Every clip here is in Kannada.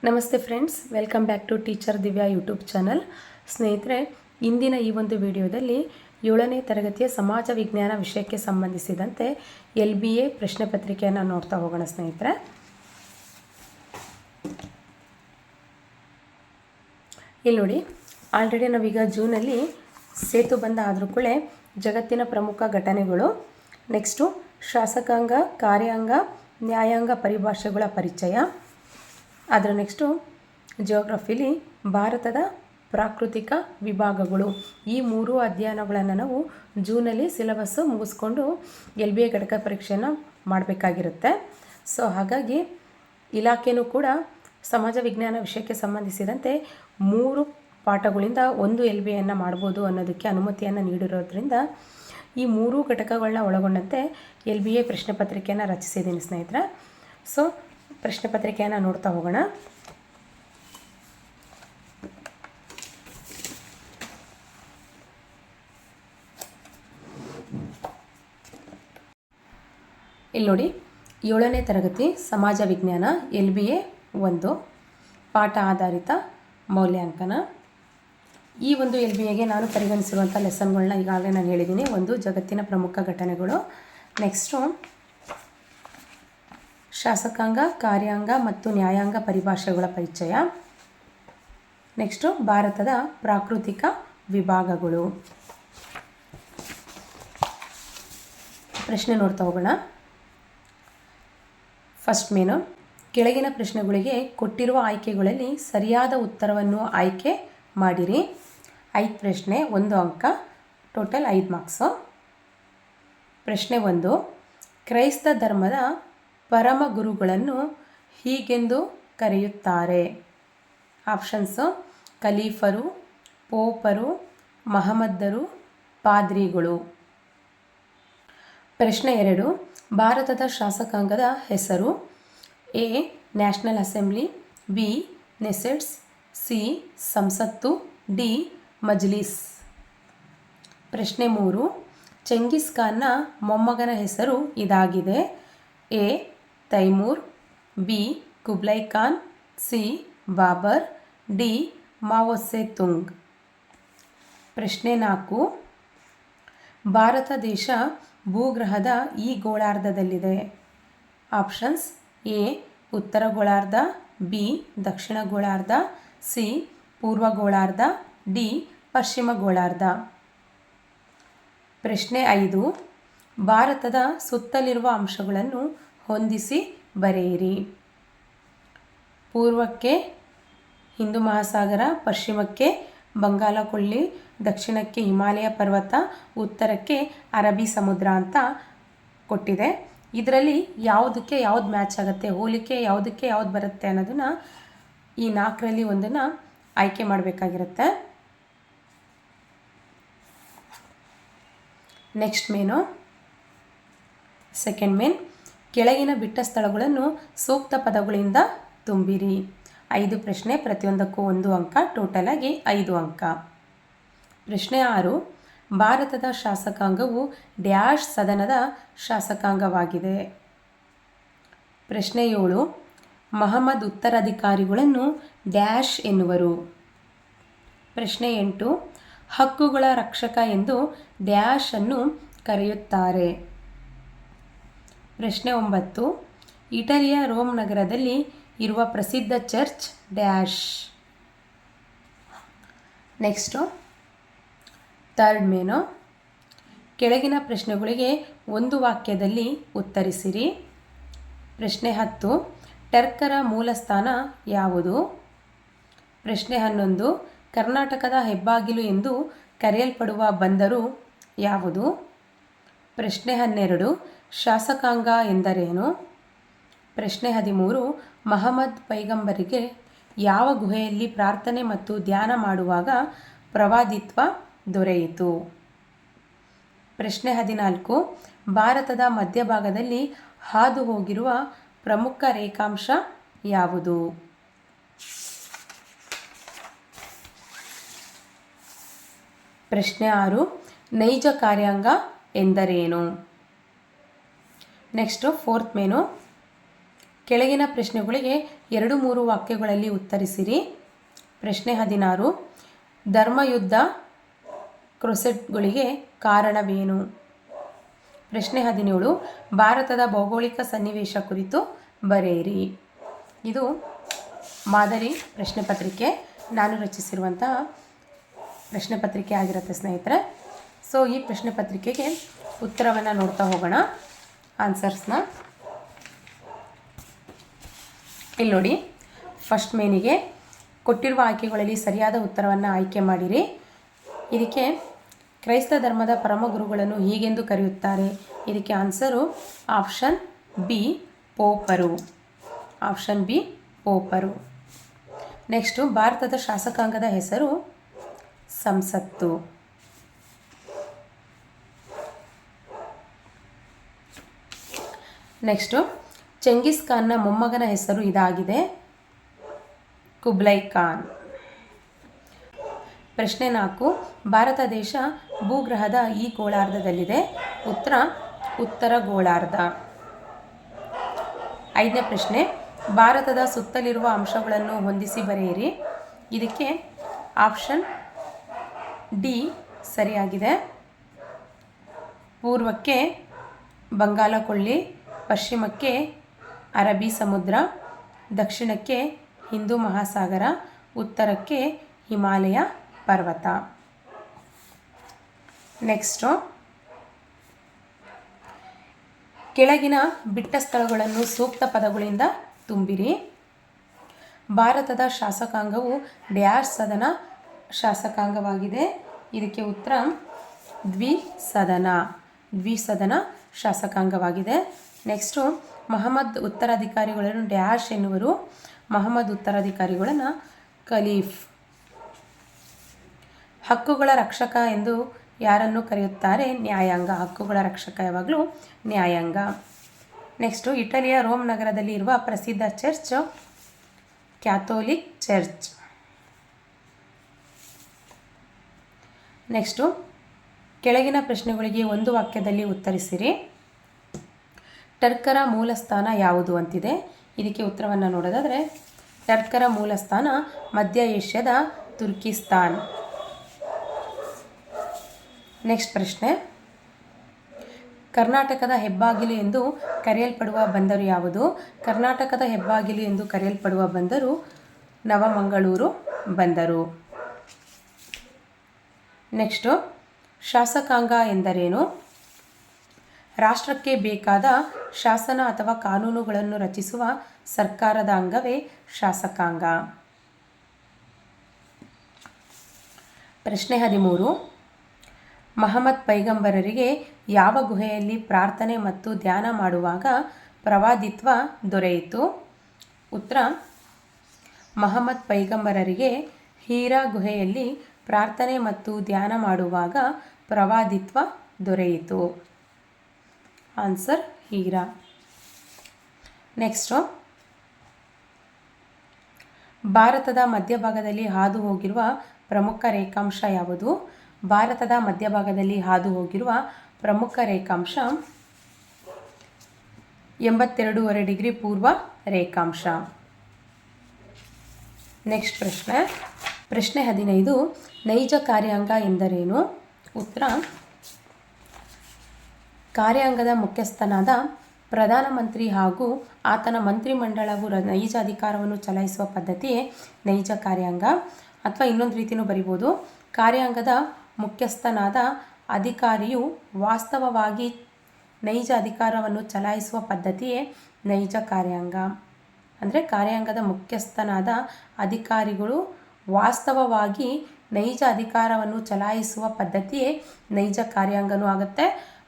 ನಮಸ್ತೆ friends, welcome back to teacher Divya YouTube channel. ಸ್ನೇಹಿತರೆ, ಇಂದಿನ ಈ ಒಂದು ವಿಡಿಯೋದಲ್ಲಿ 7ನೇ ತರಗತಿಯ ಸಮಾಜ ವಿಜ್ಞಾನ ವಿಷಯಕ್ಕೆ ಸಂಬಂಧಿಸಿದಂತೆ LBA ಪ್ರಶ್ನೆ ಪತ್ರಿಕೆಯನ್ನು ನೋಡ್ತಾ ಹೋಗೋಣ. ಸ್ನೇಹಿತರೆ, ಇಲ್ಲಿ ನೋಡಿ, ಆಲ್ರೆಡಿ ನಾವೀಗ ಜೂನಲ್ಲಿ ಸೇತು ಬಂದ ಆದರೂ ಕೂಡ ಜಗತ್ತಿನ ಪ್ರಮುಖ ಘಟನೆಗಳು, ನೆಕ್ಸ್ಟು ಶಾಸಕಾಂಗ, ಕಾರ್ಯಾಂಗ, ನ್ಯಾಯಾಂಗ ಪರಿಭಾಷೆಗಳ ಪರಿಚಯ, ಅದರ ನೆಕ್ಸ್ಟು ಜಿಯೋಗ್ರಫಿಲಿ ಭಾರತದ ಪ್ರಾಕೃತಿಕ ವಿಭಾಗಗಳು, ಈ 3 ಅಧ್ಯಯನಗಳನ್ನು ನಾವು ಜೂನಲ್ಲಿ ಸಿಲೆಬಸ್ಸು ಮುಗಿಸ್ಕೊಂಡು LBA ಘಟಕ ಪರೀಕ್ಷೆಯನ್ನು ಮಾಡಬೇಕಾಗಿರುತ್ತೆ. ಸೊ ಹಾಗಾಗಿ ಇಲಾಖೆಯೂ ಕೂಡ ಸಮಾಜ ವಿಜ್ಞಾನ ವಿಷಯಕ್ಕೆ ಸಂಬಂಧಿಸಿದಂತೆ 3 ಪಾಠಗಳಿಂದ ಒಂದು LBAಯನ್ನು ಮಾಡ್ಬೋದು ಅನ್ನೋದಕ್ಕೆ ಅನುಮತಿಯನ್ನು ನೀಡಿರೋದ್ರಿಂದ ಈ 3 ಘಟಕಗಳನ್ನ ಒಳಗೊಂಡಂತೆ LBA ಪ್ರಶ್ನೆ ಪತ್ರಿಕೆಯನ್ನು ರಚಿಸಿದ್ದೀನಿ ಸ್ನೇಹಿತರೆ. ಸೊ ಪ್ರಶ್ನೆ ಪತ್ರಿಕೆಯನ್ನು ನೋಡ್ತಾ ಹೋಗೋಣ. ಇಲ್ಲಿ ನೋಡಿ, 7ನೇ ತರಗತಿ ಸಮಾಜ ವಿಜ್ಞಾನ LBA 1 ಪಾಠ ಆಧಾರಿತ ಮೌಲ್ಯಾಂಕನ. ಈ ಒಂದು LBAಗೆ ನಾನು ಪರಿಗಣಿಸಿರುವಂಥ ಲೆಸನ್ಗಳನ್ನ ಈಗಾಗಲೇ ನಾನು ಹೇಳಿದ್ದೀನಿ. ಒಂದು, ಜಗತ್ತಿನ ಪ್ರಮುಖ ಘಟನೆಗಳು, ನೆಕ್ಸ್ಟು ಶಾಸಕಾಂಗ, ಕಾರ್ಯಾಂಗ ಮತ್ತು ನ್ಯಾಯಾಂಗ ಪರಿಭಾಷೆಗಳ ಪರಿಚಯ, ನೆಕ್ಸ್ಟು ಭಾರತದ ಪ್ರಾಕೃತಿಕ ವಿಭಾಗಗಳು. ಪ್ರಶ್ನೆ ನೋಡ್ತಾ ಹೋಗೋಣ. ಫಸ್ಟ್ ಮೇನು, ಕೆಳಗಿನ ಪ್ರಶ್ನೆಗಳಿಗೆ ಕೊಟ್ಟಿರುವ ಆಯ್ಕೆಗಳಲ್ಲಿ ಸರಿಯಾದ ಉತ್ತರವನ್ನು ಆಯ್ಕೆ ಮಾಡಿರಿ. 5 ಪ್ರಶ್ನೆ, 1 ಅಂಕ, ಟೋಟಲ್ 5 ಮಾರ್ಕ್ಸು. ಪ್ರಶ್ನೆ 1, ಕ್ರೈಸ್ತ ಧರ್ಮದ ಪರಮ ಗುರುಗಳನ್ನು ಹೀಗೆಂದು ಕರೆಯುತ್ತಾರೆ. ಆಪ್ಷನ್ಸು: ಖಲೀಫರು, ಪೋಪರು, ಮಹಮ್ಮದರು, ಪಾದ್ರಿಗಳು. ಪ್ರಶ್ನೆ 2, ಭಾರತದ ಶಾಸಕಾಂಗದ ಹೆಸರು. A national assembly, B Knessets, C ಸಂಸತ್ತು, ಡಿ ಮಜ್ಲಿಸ್. ಪ್ರಶ್ನೆ 3, ಚೆಂಗಿಸ್ ಖಾನ್ನ ಮೊಮ್ಮಗನ ಹೆಸರು ಇದಾಗಿದೆ. A Timur, B Kublai Khan, C Babur, D Mao Tse tung. ಪ್ರಶ್ನೆ 4, ಭಾರತ ದೇಶ ಭೂಗ್ರಹದ ಈ ಗೋಳಾರ್ಧದಲ್ಲಿದೆ. ಆಪ್ಷನ್ಸ್: ಎ ಉತ್ತರ ಗೋಳಾರ್ಧ, ಬಿ ದಕ್ಷಿಣ ಗೋಳಾರ್ಧ, ಸಿ ಪೂರ್ವ ಗೋಳಾರ್ಧ, ಡಿ ಪಶ್ಚಿಮ ಗೋಳಾರ್ಧ. ಪ್ರಶ್ನೆ 5, ಭಾರತದ ಸುತ್ತಲಿರುವ ಅಂಶಗಳನ್ನು ಹೊಂದಿಸಿ ಬರೆಯಿರಿ. ಪೂರ್ವಕ್ಕೆ ಹಿಂದೂ ಮಹಾಸಾಗರ, ಪಶ್ಚಿಮಕ್ಕೆ ಬಂಗಾಳ ಕೊಲ್ಲಿ, ದಕ್ಷಿಣಕ್ಕೆ ಹಿಮಾಲಯ ಪರ್ವತ, ಉತ್ತರಕ್ಕೆ ಅರಬ್ಬಿ ಸಮುದ್ರ ಅಂತ ಕೊಟ್ಟಿದೆ. ಇದರಲ್ಲಿ ಯಾವುದಕ್ಕೆ ಯಾವ್ದು ಮ್ಯಾಚ್ ಆಗುತ್ತೆ, ಹೋಲಿಕೆ ಯಾವುದಕ್ಕೆ ಯಾವ್ದು ಬರುತ್ತೆ ಅನ್ನೋದನ್ನು ಈ 4ರಲ್ಲಿ ಒಂದನ್ನು ಆಯ್ಕೆ ಮಾಡಬೇಕಾಗಿರುತ್ತೆ. ನೆಕ್ಸ್ಟ್ ಮೇನು, ಸೆಕೆಂಡ್ ಮೇನ್, ಕೆಳಗಿನ ಬಿಟ್ಟ ಸ್ಥಳಗಳನ್ನು ಸೂಕ್ತ ಪದಗಳಿಂದ ತುಂಬಿರಿ. 5 ಪ್ರಶ್ನೆ, ಪ್ರತಿಯೊಂದಕ್ಕೂ 1 ಅಂಕ, ಟೋಟಲ್ ಆಗಿ 5 ಅಂಕ. ಪ್ರಶ್ನೆ 6, ಭಾರತದ ಶಾಸಕಾಂಗವು ಡ್ಯಾಶ್ ಸದನದ ಶಾಸಕಾಂಗವಾಗಿದೆ. ಪ್ರಶ್ನೆ 7, ಮಹಮ್ಮದ್ ಉತ್ತರಾಧಿಕಾರಿಗಳನ್ನು ಡ್ಯಾಶ್ ಎನ್ನುವರು. ಪ್ರಶ್ನೆ 8, ಹಕ್ಕುಗಳ ರಕ್ಷಕ ಎಂದು ಡ್ಯಾಶ್ ಅನ್ನು ಕರೆಯುತ್ತಾರೆ. ಪ್ರಶ್ನೆ 9, ಇಟಲಿಯ ರೋಮ್ ನಗರದಲ್ಲಿ ಇರುವ ಪ್ರಸಿದ್ಧ church dash. Next third main, ಕೆಳಗಿನ ಪ್ರಶ್ನೆಗಳಿಗೆ ಒಂದು ವಾಕ್ಯದಲ್ಲಿ ಉತ್ತರಿಸಿರಿ. ಪ್ರಶ್ನೆ 10, ಟರ್ಕರ ಮೂಲಸ್ಥಾನ ಯಾವುದು? ಪ್ರಶ್ನೆ 11, ಕರ್ನಾಟಕದ ಹೆಬ್ಬಾಗಿಲು ಎಂದು ಕರೆಯಲ್ಪಡುವ ಬಂದರು ಯಾವುದು? ಪ್ರಶ್ನೆ 12, ಶಾಸಕಾಂಗ ಎಂದರೇನು? ಪ್ರಶ್ನೆ 13, ಮಹಮ್ಮದ್ ಪೈಗಂಬರಿಗೆ ಯಾವ ಗುಹೆಯಲ್ಲಿ ಪ್ರಾರ್ಥನೆ ಮತ್ತು ಧ್ಯಾನ ಮಾಡುವಾಗ ಪ್ರವಾದಿತ್ವ ದೊರೆಯಿತು? ಪ್ರಶ್ನೆ 14, ಭಾರತದ ಮಧ್ಯಭಾಗದಲ್ಲಿ ಹಾದು ಹೋಗಿರುವ ಪ್ರಮುಖ ರೇಖಾಂಶ ಯಾವುದು? ಪ್ರಶ್ನೆ 6, ನೈಜ ಕಾರ್ಯಾಂಗ ಎಂದರೇನು? ನೆಕ್ಸ್ಟು ಫೋರ್ತ್ ಮೇನು, ಕೆಳಗಿನ ಪ್ರಶ್ನೆಗಳಿಗೆ 2-3 ವಾಕ್ಯಗಳಲ್ಲಿ ಉತ್ತರಿಸಿರಿ. ಪ್ರಶ್ನೆ 16, ಧರ್ಮಯುದ್ಧ ಕ್ರುಸೇಡ್ಗಳಿಗೆ ಕಾರಣವೇನು? ಪ್ರಶ್ನೆ 17, ಭಾರತದ ಭೌಗೋಳಿಕ ಸನ್ನಿವೇಶ ಕುರಿತು ಬರೆಯಿರಿ. ಇದು ಮಾದರಿ ಪ್ರಶ್ನೆ ಪತ್ರಿಕೆ, ನಾನು ರಚಿಸಿರುವಂತಹ ಪ್ರಶ್ನೆ ಪತ್ರಿಕೆ ಆಗಿರುತ್ತೆ ಸ್ನೇಹಿತರೆ. ಸೊ ಈ ಪ್ರಶ್ನೆ ಪತ್ರಿಕೆಗೆ ಉತ್ತರವನ್ನು ನೋಡ್ತಾ ಹೋಗೋಣ, ಆನ್ಸರ್ಸ್ನ. ಇಲ್ಲಿ ನೋಡಿ, ಫಸ್ಟ್ ಮೇನಿಗೆ ಕೊಟ್ಟಿರುವ ಆಯ್ಕೆಗಳಲ್ಲಿ ಸರಿಯಾದ ಉತ್ತರವನ್ನು ಆಯ್ಕೆ ಮಾಡಿರಿ. ಇದಕ್ಕೆ ಕ್ರೈಸ್ತ ಧರ್ಮದ ಪರಮ ಗುರುಗಳನ್ನು ಹೀಗೆಂದು ಕರೆಯುತ್ತಾರೆ. ಇದಕ್ಕೆ ಆನ್ಸರು ಆಪ್ಷನ್ ಬಿ, ಪೋಪರು. ಆಪ್ಷನ್ ಬಿ, ಪೋಪರು. ನೆಕ್ಸ್ಟು, ಭಾರತದ ಶಾಸಕಾಂಗದ ಹೆಸರು ಸಂಸತ್ತು. ನೆಕ್ಸ್ಟು, ಚೆಂಗಿಸ್ ಖಾನ್ನ ಮೊಮ್ಮಗನ ಹೆಸರು ಇದಾಗಿದೆ, ಕುಬ್ಲೈ ಖಾನ್. ಪ್ರಶ್ನೆ 4, ಭಾರತ ದೇಶ ಭೂಗ್ರಹದ ಈ ಗೋಳಾರ್ಧದಲ್ಲಿದೆ. ಉತ್ತರ ಗೋಳಾರ್ಧ. 5ನೇ ಪ್ರಶ್ನೆ, ಭಾರತದ ಸುತ್ತಲಿರುವ ಅಂಶಗಳನ್ನು ಹೊಂದಿಸಿ ಬರೆಯಿರಿ. ಇದಕ್ಕೆ ಆಪ್ಷನ್ ಡಿ ಸರಿಯಾಗಿದೆ. ಪೂರ್ವಕ್ಕೆ ಬಂಗಾಳ ಕೊಳ್ಳಿ, ಪಶ್ಚಿಮಕ್ಕೆ ಅರಬ್ಬಿ ಸಮುದ್ರ, ದಕ್ಷಿಣಕ್ಕೆ ಹಿಂದೂ ಮಹಾಸಾಗರ, ಉತ್ತರಕ್ಕೆ ಹಿಮಾಲಯ ಪರ್ವತ. ನೆಕ್ಸ್ಟು, ಕೆಳಗಿನ ಬಿಟ್ಟ ಸ್ಥಳಗಳನ್ನು ಸೂಕ್ತ ಪದಗಳಿಂದ ತುಂಬಿರಿ. ಭಾರತದ ಶಾಸಕಾಂಗವು ಡ್ಯಾಶ್ ಸದನ ಶಾಸಕಾಂಗವಾಗಿದೆ. ಇದಕ್ಕೆ ಉತ್ತರ ದ್ವಿಸದನ ಶಾಸಕಾಂಗವಾಗಿದೆ. ನೆಕ್ಸ್ಟು, ಮಹಮ್ಮದ್ ಉತ್ತರಾಧಿಕಾರಿಗಳನ್ನು ಡ್ಯಾಶ್ ಎನ್ನುವರು. ಮಹಮ್ಮದ್ ಉತ್ತರಾಧಿಕಾರಿಗಳನ್ನು ಖಲೀಫ್. ಹಕ್ಕುಗಳ ರಕ್ಷಕ ಎಂದು ಯಾರನ್ನು ಕರೆಯುತ್ತಾರೆ? ನ್ಯಾಯಾಂಗ. ಹಕ್ಕುಗಳ ರಕ್ಷಕ ಯಾವಾಗಲೂ ನ್ಯಾಯಾಂಗ. ನೆಕ್ಸ್ಟು, ಇಟಲಿಯ ರೋಮ್ ನಗರದಲ್ಲಿ ಇರುವ ಪ್ರಸಿದ್ಧ ಚರ್ಚ್ ಕ್ಯಾಥೋಲಿಕ್ ಚರ್ಚ್. ನೆಕ್ಸ್ಟು, ಕೆಳಗಿನ ಪ್ರಶ್ನೆಗಳಿಗೆ ಒಂದು ವಾಕ್ಯದಲ್ಲಿ ಉತ್ತರಿಸಿರಿ. ಟರ್ಕರ ಮೂಲ ಸ್ಥಾನ ಯಾವುದು ಅಂತಿದೆ. ಇದಕ್ಕೆ ಉತ್ತರವನ್ನು ನೋಡೋದಾದರೆ, ಟರ್ಕರ ಮೂಲ ಸ್ಥಾನ ಮಧ್ಯ ಏಷ್ಯಾದ ತುರ್ಕಿಸ್ತಾನ್. ನೆಕ್ಸ್ಟ್ ಪ್ರಶ್ನೆ, ಕರ್ನಾಟಕದ ಹೆಬ್ಬಾಗಿಲು ಎಂದು ಕರೆಯಲ್ಪಡುವ ಬಂದರು ಯಾವುದು? ಕರ್ನಾಟಕದ ಹೆಬ್ಬಾಗಿಲು ಎಂದು ಕರೆಯಲ್ಪಡುವ ಬಂದರು ನವಮಂಗಳೂರು ಬಂದರು. ನೆಕ್ಸ್ಟು, ಶಾಸಕಾಂಗ ಎಂದರೇನು? ರಾಷ್ಟ್ರಕ್ಕೆ ಬೇಕಾದ ಶಾಸನ ಅಥವಾ ಕಾನೂನುಗಳನ್ನು ರಚಿಸುವ ಸರ್ಕಾರದ ಅಂಗವೇ ಶಾಸಕಾಂಗ. ಪ್ರಶ್ನೆ 13, ಮಹಮ್ಮದ್ ಪೈಗಂಬರರಿಗೆ ಯಾವ ಗುಹೆಯಲ್ಲಿ ಪ್ರಾರ್ಥನೆ ಮತ್ತು ಧ್ಯಾನ ಮಾಡುವಾಗ ಪ್ರವಾದಿತ್ವ ದೊರೆಯಿತು? ಉತ್ತರ, ಮಹಮ್ಮದ್ ಪೈಗಂಬರರಿಗೆ ಹೀರಾ ಗುಹೆಯಲ್ಲಿ ಪ್ರಾರ್ಥನೆ ಮತ್ತು ಧ್ಯಾನ ಮಾಡುವಾಗ ಪ್ರವಾದಿತ್ವ ದೊರೆಯಿತು. ಆನ್ಸರ್ ಹೀರಾ. ನೆಕ್ಸ್ಟು, ಭಾರತದ ಮಧ್ಯಭಾಗದಲ್ಲಿ ಹಾದು ಹೋಗಿರುವ ಪ್ರಮುಖ ರೇಖಾಂಶ ಯಾವುದು? ಭಾರತದ ಮಧ್ಯಭಾಗದಲ್ಲಿ ಹಾದು ಹೋಗಿರುವ ಪ್ರಮುಖ ರೇಖಾಂಶ 82.5 ಡಿಗ್ರಿ ಪೂರ್ವ ರೇಖಾಂಶ. ನೆಕ್ಸ್ಟ್ ಪ್ರಶ್ನೆ 15, ನೈಜ ಕಾರ್ಯಾಂಗ ಎಂದರೇನು? ಉತ್ತರ, ಕಾರ್ಯಾಂಗದ ಮುಖ್ಯಸ್ಥನಾದ ಪ್ರಧಾನಮಂತ್ರಿ ಹಾಗೂ ಆತನ ಮಂತ್ರಿಮಂಡಲವು ನೈಜ ಅಧಿಕಾರವನ್ನು ಚಲಾಯಿಸುವ ಪದ್ಧತಿಯೇ ನೈಜ ಕಾರ್ಯಾಂಗ. ಅಥವಾ ಇನ್ನೊಂದು ರೀತಿಯೂ ಬರಿಬೋದು, ಕಾರ್ಯಾಂಗದ ಮುಖ್ಯಸ್ಥನಾದ ಅಧಿಕಾರಿಯು ವಾಸ್ತವವಾಗಿ ನೈಜ ಅಧಿಕಾರವನ್ನು ಚಲಾಯಿಸುವ ಪದ್ಧತಿಯೇ ನೈಜ ಕಾರ್ಯಾಂಗ. ಅಂದರೆ ಕಾರ್ಯಾಂಗದ ಮುಖ್ಯಸ್ಥನಾದ ಅಧಿಕಾರಿಗಳು ವಾಸ್ತವವಾಗಿ ನೈಜ ಅಧಿಕಾರವನ್ನು ಚಲಾಯಿಸುವ ಪದ್ಧತಿಯೇ ನೈಜ ಕಾರ್ಯಾಂಗನೂ ಆಗುತ್ತೆ.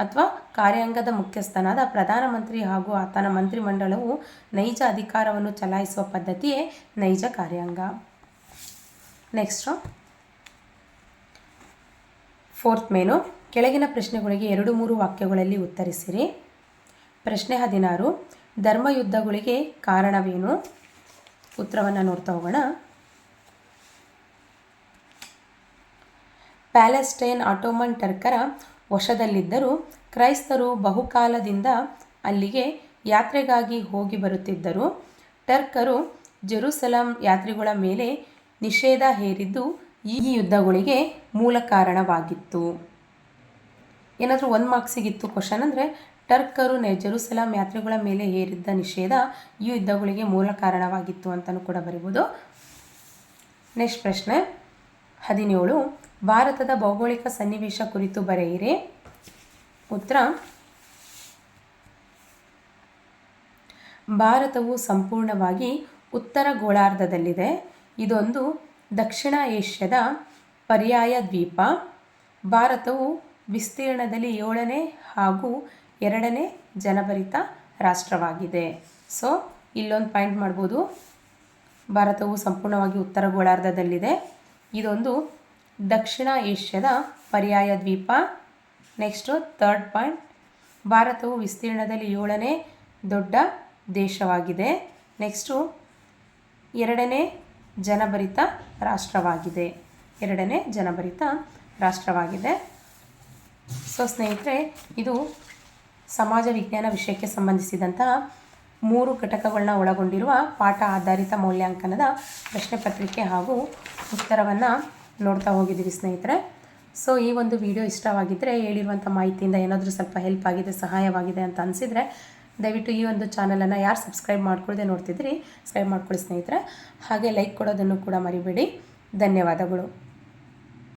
ಅಥವಾ ಕಾರ್ಯಾಂಗದ ಮುಖ್ಯಸ್ಥನಾದ ಪ್ರಧಾನಮಂತ್ರಿ ಹಾಗೂ ಆತನ ಮಂತ್ರಿಮಂಡಲವು ನೈಜ ಅಧಿಕಾರವನ್ನು ಚಲಾಯಿಸುವ ಪದ್ಧತಿಯೇ ನೈಜ ಕಾರ್ಯಾಂಗ. ನೆಕ್ಸ್ಟು, 4th ಮೇನು, ಕೆಳಗಿನ ಪ್ರಶ್ನೆಗಳಿಗೆ 2-3 ವಾಕ್ಯಗಳಲ್ಲಿ ಉತ್ತರಿಸಿರಿ. ಪ್ರಶ್ನೆ 16, ಧರ್ಮಯುದ್ಧಗಳಿಗೆ ಕಾರಣವೇನು? ಉತ್ತರವನ್ನು ನೋಡ್ತಾ ಹೋಗೋಣ. ಪ್ಯಾಲೆಸ್ಟೈನ್ ಆಟೋಮನ್ ಟರ್ಕರ ವಶದಲ್ಲಿದ್ದರೂ ಕ್ರೈಸ್ತರು ಬಹುಕಾಲದಿಂದ ಅಲ್ಲಿಗೆ ಯಾತ್ರೆಗಾಗಿ ಹೋಗಿ ಬರುತ್ತಿದ್ದರು. ಟರ್ಕರು ಜೆರುಸಲಂ ಯಾತ್ರಿಗಳ ಮೇಲೆ ನಿಷೇಧ ಹೇರಿದ್ದು ಈ ಯುದ್ಧಗಳಿಗೆ ಮೂಲ ಕಾರಣವಾಗಿತ್ತು. ಏನಾದರೂ 1 ಮಾರ್ಕ್ಸ್ ಸಿಗಿತ್ತು ಕ್ವಶನ್ ಅಂದರೆ ಟರ್ಕರು ಜೆರುಸಲಂ ಯಾತ್ರಿಗಳ ಮೇಲೆ ಹೇರಿದ್ದ ನಿಷೇಧ ಈ ಯುದ್ಧಗಳಿಗೆ ಮೂಲ ಕಾರಣವಾಗಿತ್ತು ಅಂತಲೂ ಕೂಡ ಬರಿಬೋದು. ನೆಕ್ಸ್ಟ್ ಪ್ರಶ್ನೆ 17. ಭಾರತದ ಭೌಗೋಳಿಕ ಸನ್ನಿವೇಶ ಕುರಿತು ಬರೆಯಿರಿ. ಉತ್ತರ: ಭಾರತವು ಸಂಪೂರ್ಣವಾಗಿ ಉತ್ತರ ಗೋಳಾರ್ಧದಲ್ಲಿದೆ. ಇದೊಂದು ದಕ್ಷಿಣ ಏಷ್ಯಾದ ಪರ್ಯಾಯ ದ್ವೀಪ. ಭಾರತವು ವಿಸ್ತೀರ್ಣದಲ್ಲಿ 7ನೇ ಹಾಗೂ 2ನೇ ಜನಭರಿತ ರಾಷ್ಟ್ರವಾಗಿದೆ. ಸೊ ಇಲ್ಲೊಂದು ಪಾಯಿಂಟ್ ಮಾಡ್ಬೋದು. ಭಾರತವು ಸಂಪೂರ್ಣವಾಗಿ ಉತ್ತರ ಗೋಳಾರ್ಧದಲ್ಲಿದೆ. ಇದೊಂದು ದಕ್ಷಿಣ ಏಷ್ಯಾದ ಪರ್ಯಾಯ ದ್ವೀಪ. ನೆಕ್ಸ್ಟು 3rd ಪಾಯಿಂಟ್, ಭಾರತವು ವಿಸ್ತೀರ್ಣದಲ್ಲಿ 7ನೇ ದೊಡ್ಡ ದೇಶವಾಗಿದೆ. ನೆಕ್ಸ್ಟು 2ನೇ ಜನಭರಿತ ರಾಷ್ಟ್ರವಾಗಿದೆ. 2ನೇ ಜನಭರಿತ ರಾಷ್ಟ್ರವಾಗಿದೆ. ಸೊ ಸ್ನೇಹಿತರೆ, ಇದು ಸಮಾಜ ವಿಜ್ಞಾನ ವಿಷಯಕ್ಕೆ ಸಂಬಂಧಿಸಿದಂತಹ 3 ಘಟಕಗಳನ್ನ ಒಳಗೊಂಡಿರುವ ಪಾಠ ಆಧಾರಿತ ಮೌಲ್ಯಾಂಕನದ ಪ್ರಶ್ನೆ ಪತ್ರಿಕೆ ಹಾಗೂ ಉತ್ತರವನ್ನು ನೋಡ್ತಾ ಹೋಗಿದ್ದೀವಿ ಸ್ನೇಹಿತರೆ. ಸೊ ಈ ಒಂದು ವಿಡಿಯೋ ಇಷ್ಟವಾಗಿದ್ದರೆ, ಹೇಳಿರುವಂಥ ಮಾಹಿತಿಯಿಂದ ಏನಾದರೂ ಸ್ವಲ್ಪ ಹೆಲ್ಪ್ ಆಗಿದೆ, ಸಹಾಯವಾಗಿದೆ ಅಂತ ಅನಿಸಿದರೆ ದಯವಿಟ್ಟು ಈ ಒಂದು ಚಾನಲನ್ನು ಯಾರು ಸಬ್ಸ್ಕ್ರೈಬ್ ಮಾಡ್ಕೊಳ್ಳದೆ ನೋಡ್ತಿದ್ದೀರಿ ಸಬ್ಸ್ಕ್ರೈಬ್ ಮಾಡ್ಕೊಳ್ಳಿ ಸ್ನೇಹಿತರೆ. ಹಾಗೆ ಲೈಕ್ ಕೊಡೋದನ್ನು ಕೂಡ ಮರಿಬೇಡಿ. ಧನ್ಯವಾದಗಳು.